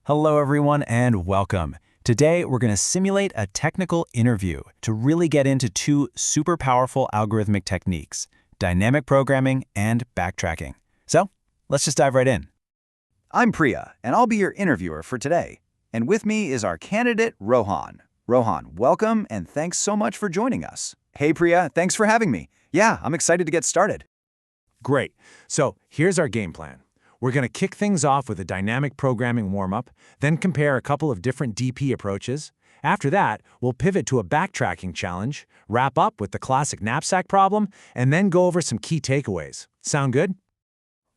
Hello everyone and welcome. Today we're going to simulate a technical interview to really get into two super powerful algorithmic techniques, dynamic programming and backtracking. So let's just dive right in. I'm Priya, and I'll be your interviewer for today. And with me is our candidate, Rohan. Rohan, welcome and thanks so much for joining us. Hey Priya, thanks for having me. Yeah, I'm excited to get started. Great. So here's our game plan. We're going to kick things off with a dynamic programming warm-up, then compare a couple of different DP approaches. After that, we'll pivot to a backtracking challenge, wrap up with the classic knapsack problem, and then go over some key takeaways. Sound good?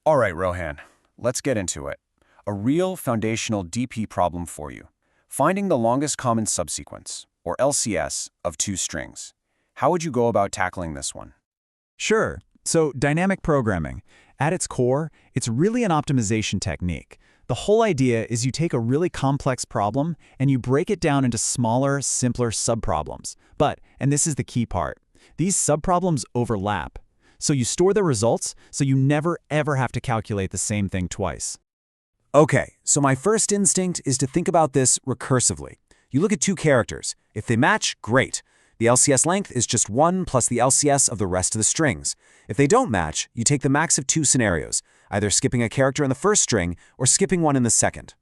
All right, Rohan, let's get into it. A real foundational DP problem for you. Finding the longest common subsequence, or LCS, of two strings. How would you go about tackling this one? Sure. So dynamic programming, at its core, it's really an optimization technique. The whole idea is you take a really complex problem and you break it down into smaller, simpler subproblems. But, and this is the key part, these subproblems overlap. So you store the results so you never ever have to calculate the same thing twice. Okay, so my first instinct is to think about this recursively. You look at two characters. If they match, great. The LCS length is just 1 plus the LCS of the rest of the strings. If they don't match, you take the max of two scenarios, either skipping a character in the first string or skipping one in the second.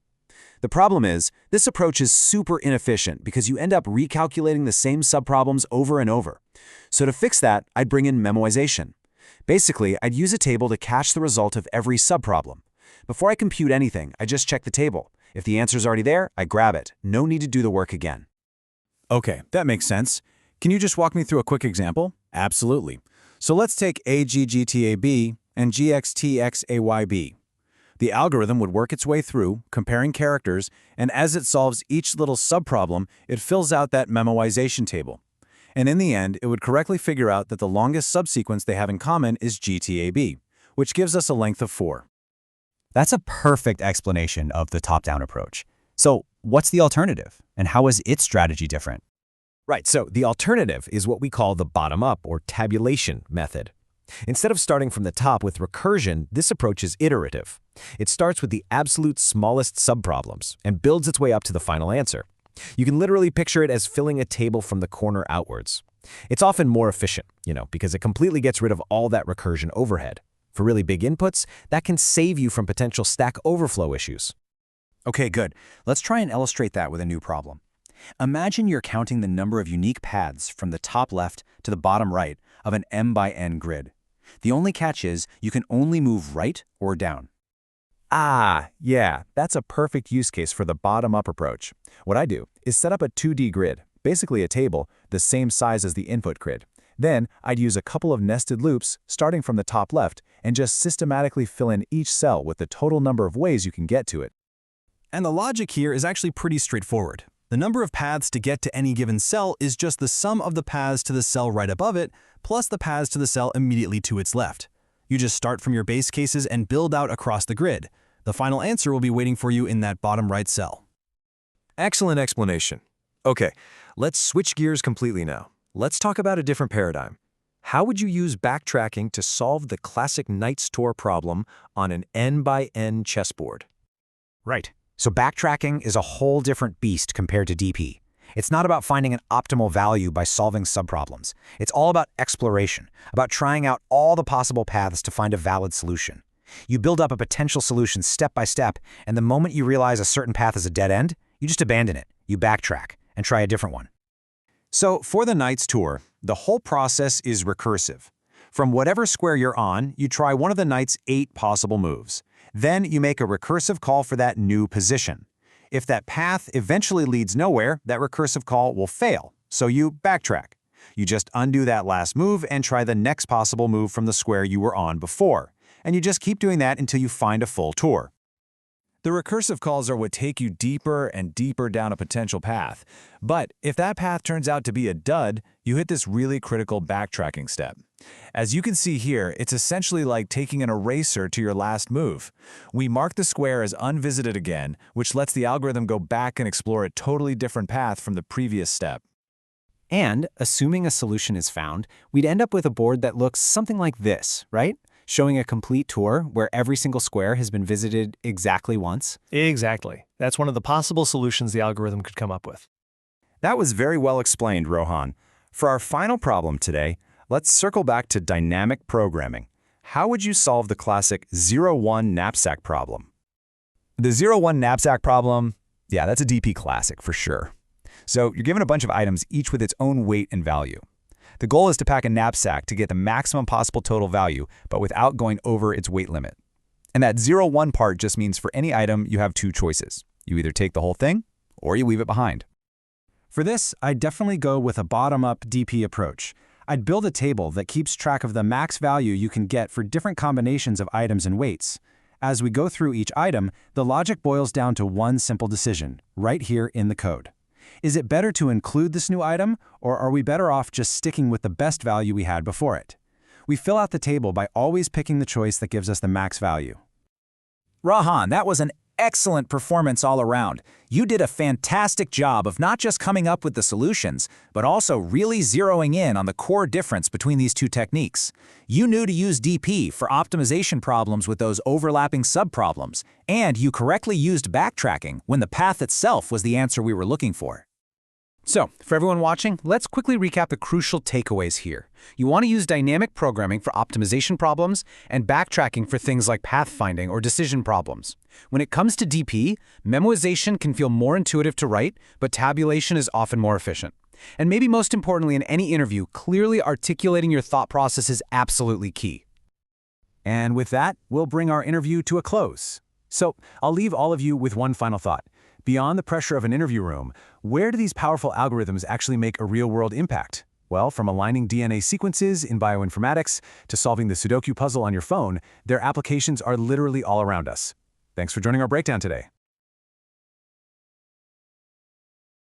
The problem is, this approach is super inefficient because you end up recalculating the same subproblems over and over. So to fix that, I'd bring in memoization. Basically, I'd use a table to cache the result of every subproblem. Before I compute anything, I just check the table. If the answer's already there, I grab it. No need to do the work again. Okay, that makes sense. Can you just walk me through a quick example? Absolutely. So let's take AGGTAB and GXTXAYB. The algorithm would work its way through, comparing characters, and as it solves each little subproblem, it fills out that memoization table. And in the end, it would correctly figure out that the longest subsequence they have in common is GTAB, which gives us a length of 4. That's a perfect explanation of the top-down approach. So what's the alternative, and how is its strategy different? Right, so the alternative is what we call the bottom-up or tabulation method. Instead of starting from the top with recursion, this approach is iterative. It starts with the absolute smallest subproblems and builds its way up to the final answer. You can literally picture it as filling a table from the corner outwards. It's often more efficient, because it completely gets rid of all that recursion overhead. For really big inputs, that can save you from potential Stack Overflow issues. Okay, good. Let's try and illustrate that with a new problem. Imagine you're counting the number of unique paths from the top left to the bottom right of an m by n grid. The only catch is you can only move right or down. Yeah, that's a perfect use case for the bottom-up approach. What I do is set up a 2D grid, basically a table, the same size as the input grid. Then I'd use a couple of nested loops starting from the top left and just systematically fill in each cell with the total number of ways you can get to it. And the logic here is actually pretty straightforward. The number of paths to get to any given cell is just the sum of the paths to the cell right above it, plus the paths to the cell immediately to its left. You just start from your base cases and build out across the grid. The final answer will be waiting for you in that bottom right cell. Excellent explanation. Okay, let's switch gears completely now. Let's talk about a different paradigm. How would you use backtracking to solve the classic Knight's Tour problem on an n by n chessboard? Right. So backtracking is a whole different beast compared to DP. It's not about finding an optimal value by solving subproblems. It's all about exploration, about trying out all the possible paths to find a valid solution. You build up a potential solution step by step, and the moment you realize a certain path is a dead end, you just abandon it, you backtrack, and try a different one. So for the Knight's Tour, the whole process is recursive. From whatever square you're on, you try one of the knight's 8 possible moves. Then you make a recursive call for that new position. If that path eventually leads nowhere, that recursive call will fail, so you backtrack. You just undo that last move and try the next possible move from the square you were on before. And you just keep doing that until you find a full tour. The recursive calls are what take you deeper and deeper down a potential path. But if that path turns out to be a dud, you hit this really critical backtracking step. As you can see here, it's essentially like taking an eraser to your last move. We mark the square as unvisited again, which lets the algorithm go back and explore a totally different path from the previous step. And, assuming a solution is found, we'd end up with a board that looks something like this, right? showing a complete tour where every single square has been visited exactly once? Exactly. That's one of the possible solutions the algorithm could come up with. That was very well explained, Rohan. For our final problem today, let's circle back to dynamic programming. How would you solve the classic 0-1 knapsack problem? The 0-1 knapsack problem, yeah, that's a DP classic for sure. So you're given a bunch of items, each with its own weight and value. The goal is to pack a knapsack to get the maximum possible total value, but without going over its weight limit. And that 0-1 part just means for any item, you have two choices. You either take the whole thing, or you leave it behind. For this, I'd definitely go with a bottom-up DP approach. I'd build a table that keeps track of the max value you can get for different combinations of items and weights. As we go through each item, the logic boils down to one simple decision, right here in the code. Is it better to include this new item, or are we better off just sticking with the best value we had before it? We fill out the table by always picking the choice that gives us the max value. Rohan, that was an excellent performance all around. You did a fantastic job of not just coming up with the solutions, but also really zeroing in on the core difference between these two techniques. You knew to use DP for optimization problems with those overlapping subproblems, and you correctly used backtracking when the path itself was the answer we were looking for. So, for everyone watching, let's quickly recap the crucial takeaways here. You want to use dynamic programming for optimization problems and backtracking for things like pathfinding or decision problems. When it comes to DP, memoization can feel more intuitive to write, but tabulation is often more efficient. And maybe most importantly in any interview, clearly articulating your thought process is absolutely key. And with that, we'll bring our interview to a close. So, I'll leave all of you with one final thought. Beyond the pressure of an interview room, where do these powerful algorithms actually make a real-world impact? Well, from aligning DNA sequences in bioinformatics to solving the Sudoku puzzle on your phone, their applications are literally all around us. Thanks for joining our breakdown today.